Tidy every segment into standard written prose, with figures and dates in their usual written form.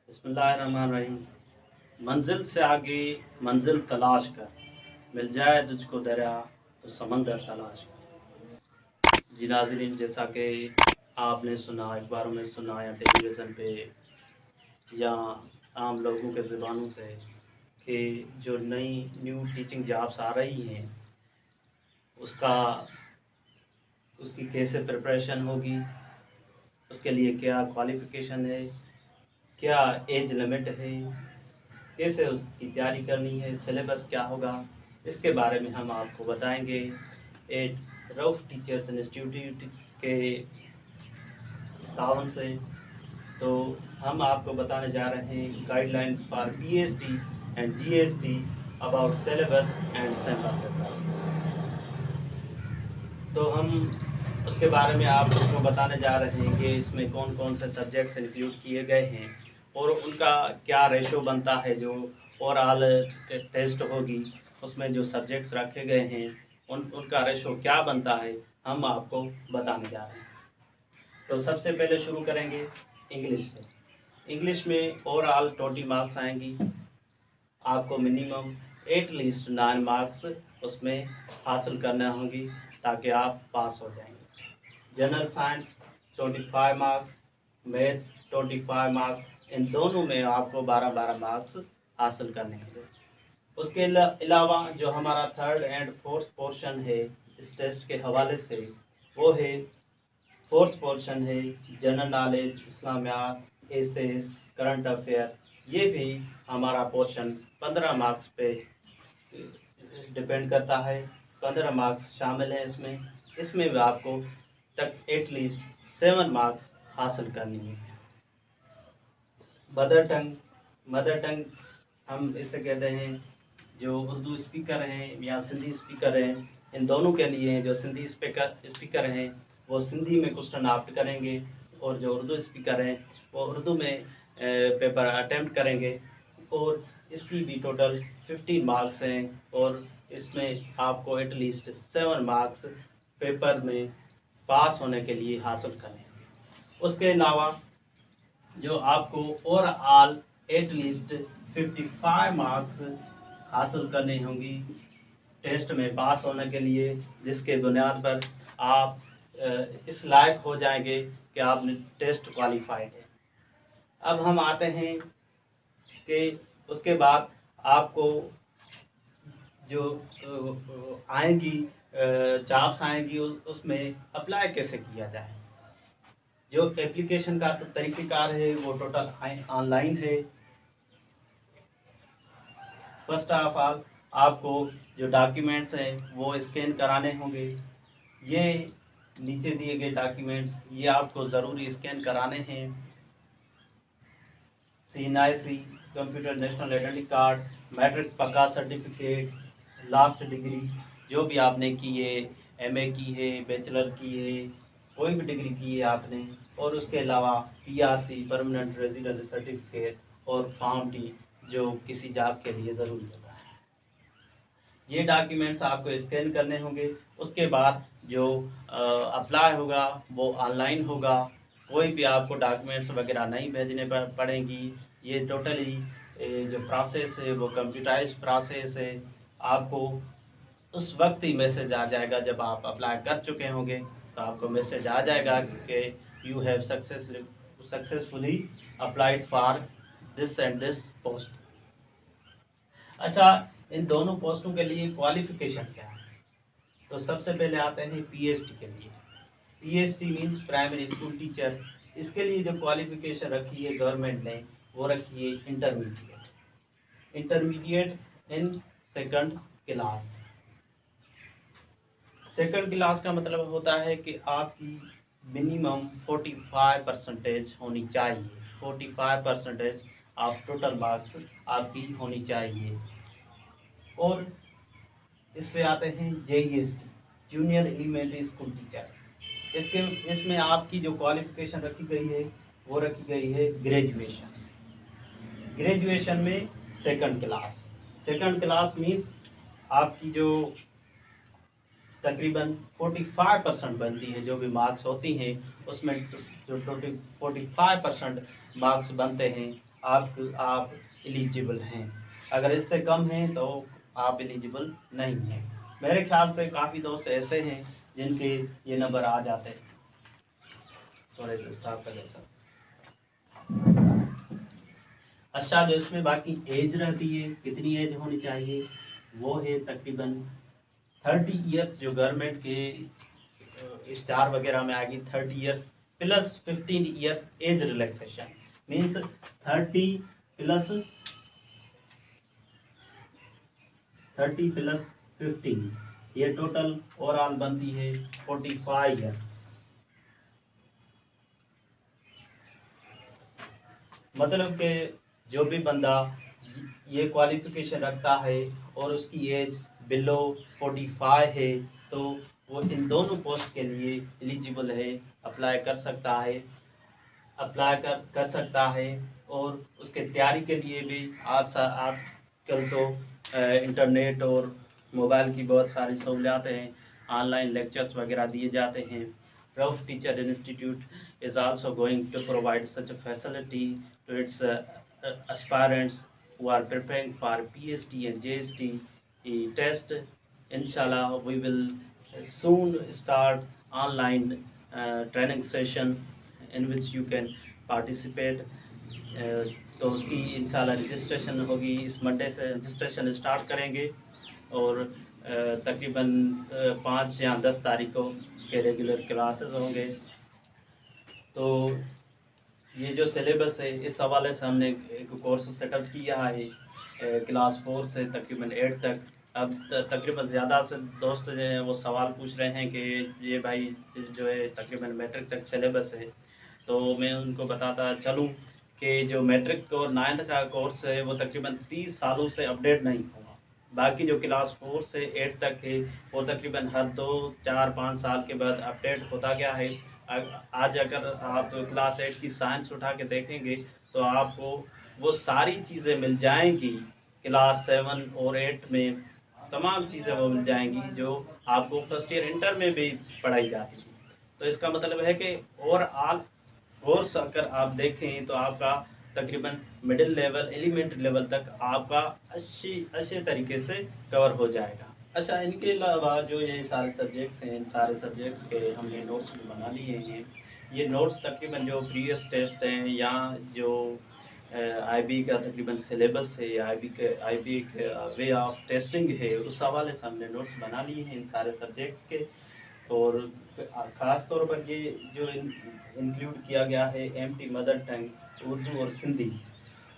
बिस्मिल्लाहिर्रहमानिर्रहीम। मंजिल से आगे मंजिल तलाश कर, मिल जाए तुझको दरिया तो समंदर तलाश कर। जी नाज़रीन, जैसा कि आपने सुना, अखबारों में सुना या टेलीविज़न पे या आम लोगों के ज़ुबानों से कि जो नई न्यू टीचिंग जॉब्स आ रही हैं उसका उसकी कैसे प्रिपरेशन होगी, उसके लिए क्या क्वालिफ़िकेशन है, क्या एज लिमिट है, कैसे उसकी तैयारी करनी है, सिलेबस क्या होगा, इसके बारे में हम आपको बताएंगे। एक रऊफ़ टीचर्स इंस्टीट्यूट के तावन से तो हम आपको बताने जा रहे हैं guidelines for PhD and GST about syllabus and sample paper. तो हम उसके बारे में आपको बताने जा रहे हैं कि इसमें कौन कौन से सब्जेक्ट्स इंक्लूड किए गए हैं और उनका क्या रेशो बनता है। जो ओवरऑल टेस्ट होगी उसमें जो सब्जेक्ट्स रखे गए हैं उनका रेशो क्या बनता है, हम आपको बताने जा रहे हैं। तो सबसे पहले शुरू करेंगे इंग्लिश से। इंग्लिश में ओवरऑल 20 मार्क्स आएंगी। आपको मिनिमम एटलीस्ट 9 मार्क्स उसमें हासिल करना होंगी ताकि आप पास हो जाएंगे। General science 25 marks, maths 25 marks, इन दोनों में आपको 12-12 मार्क्स हासिल करने होंगे। उसके अलावा जो हमारा थर्ड एंड फोर्थ पोर्शन है इस टेस्ट के हवाले से, वो है फोर्थ पोर्शन है जनरल नॉलेज, इस्लामियात, एसेस, करंट अफेयर। ये भी हमारा पोर्शन 15 मार्क्स पे डिपेंड करता है। 15 मार्क्स शामिल हैं इसमें भी आपको तक एटलीस्ट 7 मार्क्स हासिल करनी है। मदर टंग हम इसे कहते हैं, जो उर्दू स्पीकर हैं या सिंधी स्पीकर हैं, इन दोनों के लिए जो सिंधी स्पीकर हैं वो सिंधी में क्वेश्चन आप करेंगे और जो उर्दू स्पीकर हैं वो उर्दू में पेपर अटेम्प्ट करेंगे। और इसकी भी टोटल 15 मार्क्स हैं और इसमें आपको एटलीस्ट 7 मार्क्स पेपर में पास होने के लिए हासिल करने हैं। उसके अलावा जो आपको ओवरऑल एटलीस्ट 55 मार्क्स हासिल करनी होंगी टेस्ट में पास होने के लिए, जिसके बुनियाद पर आप इस लायक हो जाएंगे कि आपने टेस्ट क्वालिफाइड है। अब हम आते हैं कि उसके बाद आपको जो आएंगी जॉब्स आएंगी उसमें अप्लाई कैसे किया जाए। जो एप्लीकेशन का तो तरीक़ेकार है वो टोटल ऑनलाइन है। फर्स्ट ऑफ ऑल आपको जो डॉक्यूमेंट्स हैं वो स्कैन कराने होंगे। ये नीचे दिए गए डॉक्यूमेंट्स ये आपको ज़रूरी स्कैन कराने हैं। CNIC, computer national identity card, matric पक्का सर्टिफिकेट, लास्ट डिग्री जो भी आपने की है, MA की है, बैचलर की है, कोई भी डिग्री की है आपने, और उसके अलावा PRC परमानेंट रेजिडेंट सर्टिफिकेट और फॉर्म D जो किसी जॉब के लिए ज़रूरी होता है। ये डॉक्यूमेंट्स आपको स्कैन करने होंगे। उसके बाद जो अप्लाई होगा वो ऑनलाइन होगा। कोई भी आपको डॉक्यूमेंट्स वगैरह नहीं भेजने पड़ेंगी। ये टोटली जो प्रोसेस है वो कंप्यूटराइज्ड प्रोसेस है। आपको उस वक्त ही मैसेज आ जाएगा जब आप अप्लाई कर चुके होंगे, तो आपको मैसेज आ जाएगा कि you have successfully applied for this and this post. अच्छा, इन दोनों पोस्टों के लिए क्वालिफिकेशन क्या है? तो सबसे पहले आते हैं PhD के लिए। PhD means primary school teacher. इसके लिए जो क्वालिफिकेशन रखी है गवर्नमेंट ने वो रखी है intermediate in second class. Second class का मतलब होता है कि आपकी मिनिमम 45% होनी चाहिए। 45% ऑफ टोटल मार्क्स आपकी होनी चाहिए। और इस पे आते हैं JEST, junior elementary school teacher. इसमें आपकी जो क्वालिफिकेशन रखी गई है वो रखी गई है ग्रेजुएशन में सेकंड क्लास मीन्स आपकी जो तकरीबन 45% बनती है, जो भी मार्क्स होती हैं उसमें जो 45% मार्क्स बनते हैं आप एलिजिबल हैं। अगर इससे कम हैं तो आप एलिजिबल नहीं हैं। मेरे ख्याल से काफ़ी दोस्त ऐसे हैं जिनके ये नंबर आ जाते हैं। थोड़े स्टार्ट कर सर। अच्छा, जो इसमें बाकी एज रहती है, कितनी एज होनी चाहिए, वो है तकरीबन 30 ईयर्स। जो गवर्नमेंट के स्टार वगैरह में आएगी 30 years plus 15 years age relaxation, means 30 plus 15, ये टोटल ओवरऑल बनती है 45 ईयर। मतलब कि जो भी बंदा ये क्वालिफिकेशन रखता है और उसकी एज बिलो 45 है तो वो इन दोनों पोस्ट के लिए एलिजिबल है, अप्लाई कर सकता है, कर सकता है। और उसके तैयारी के लिए भी आजकल तो इंटरनेट और मोबाइल की बहुत सारी सहूलियात हैं, ऑनलाइन लेक्चर्स वगैरह दिए जाते हैं। Rough Teacher Institute is also going to provide such a facility to its aspirants who are preparing for PhD and JST test. Inshallah, we will soon start online training session in which you can participate. तो उसकी इंशाल्लाह registration होगी। इस Monday से registration start करेंगे और तकरीबन 5 या 10 तारीख को उसके रेगुलर क्लासेस होंगे। तो ये जो सिलेबस है, इस हवाले से हमने एक कोर्स सेटअप किया है क्लास 4 से तकरीबन 8 तक। अब तकरीबन ज़्यादा से दोस्त जो हैं वो सवाल पूछ रहे हैं कि ये भाई जो है तकरीबन मैट्रिक तक सिलेबस है, तो मैं उनको बताता चलूँ कि जो मैट्रिक और 9th का कोर्स है वो तकरीबन 30 सालों से अपडेट नहीं हुआ। बाकी जो क्लास 4 से 8 तक है वो तकरीबन हर 2, 4, 5 साल के बाद अपडेट होता गया है। आज अगर आप क्लास 8 की साइंस उठा के देखेंगे तो आपको वो सारी चीज़ें मिल जाएंगी। क्लास 7 और 8 में तमाम चीज़ें वो मिल जाएंगी जो आपको फर्स्ट ईयर इंटर में भी पढ़ाई जाती है। तो इसका मतलब है कि ओवरऑल कोर्स अगर आप देखें तो आपका तकरीबन मिडिल लेवल, एलिमेंट्री लेवल तक आपका अच्छे तरीके से कवर हो जाएगा। अच्छा, इनके अलावा जो ये सारे सब्जेक्ट्स हैं, इन सारे सब्जेक्ट्स के हमने नोट्स भी बना लिए हैं। ये नोट्स तकरीबन जो प्रीवियस टेस्ट हैं या जो आईबी का तकरीबन सिलेबस है, आईबी के वे ऑफ टेस्टिंग है, उस हवाले से हमने नोट्स बना लिए हैं इन सारे सब्जेक्ट्स के। और ख़ास तौर पर ये जो इंक्लूड किया गया है एमटी मदर टंग उर्दू और सिंधी,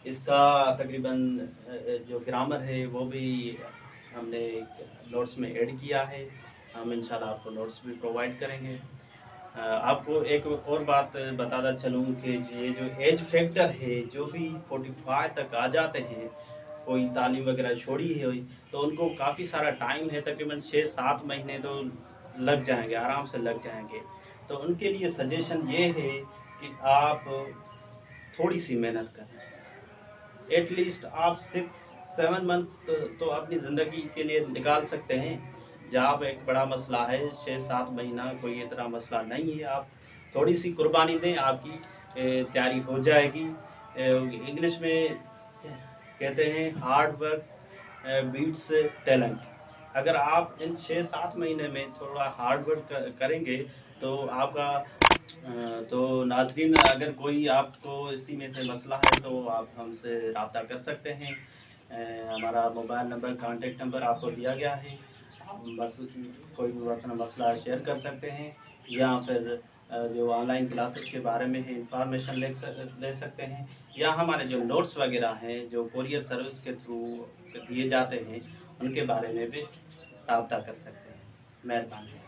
इसका तकरीबन जो ग्रामर है वो भी हमने नोट्स में ऐड किया है। हम इंशाल्लाह आपको नोट्स भी प्रोवाइड करेंगे। आपको एक और बात बताता चलूँ कि ये जो एज फैक्टर है, जो भी 45 तक आ जाते हैं, कोई तालीम वगैरह छोड़ी है तो उनको काफ़ी सारा टाइम है, तकरीबन 6-7 महीने तो लग जाएंगे, आराम से लग जाएंगे। तो उनके लिए सजेशन ये है कि आप थोड़ी सी मेहनत करें। एटलीस्ट आप 6-7 मंथ तो अपनी ज़िंदगी के लिए निकाल सकते हैं। जॉब एक बड़ा मसला है, 6-7 महीना कोई इतना मसला नहीं है। आप थोड़ी सी कुर्बानी दें, आपकी तैयारी हो जाएगी। इंग्लिश में कहते हैं हार्ड वर्क बीट्स टैलेंट। अगर आप इन 6-7 महीने में थोड़ा हार्ड वर्क करेंगे तो आपका तो नाज़रीन, अगर कोई आपको इसी में से मसला है तो आप हमसे रब्ता कर सकते हैं। हमारा मोबाइल नंबर, कॉन्टेक्ट नंबर आपको दिया गया है। बस कोई भी अपना मसला शेयर कर सकते हैं या फिर जो ऑनलाइन क्लासेस के बारे में है इंफॉर्मेशन ले सकते हैं, या हमारे जो नोट्स वगैरह हैं जो कोरियर सर्विस के थ्रू दिए जाते हैं उनके बारे में भी रब्ता कर सकते हैं। मेहरबानी।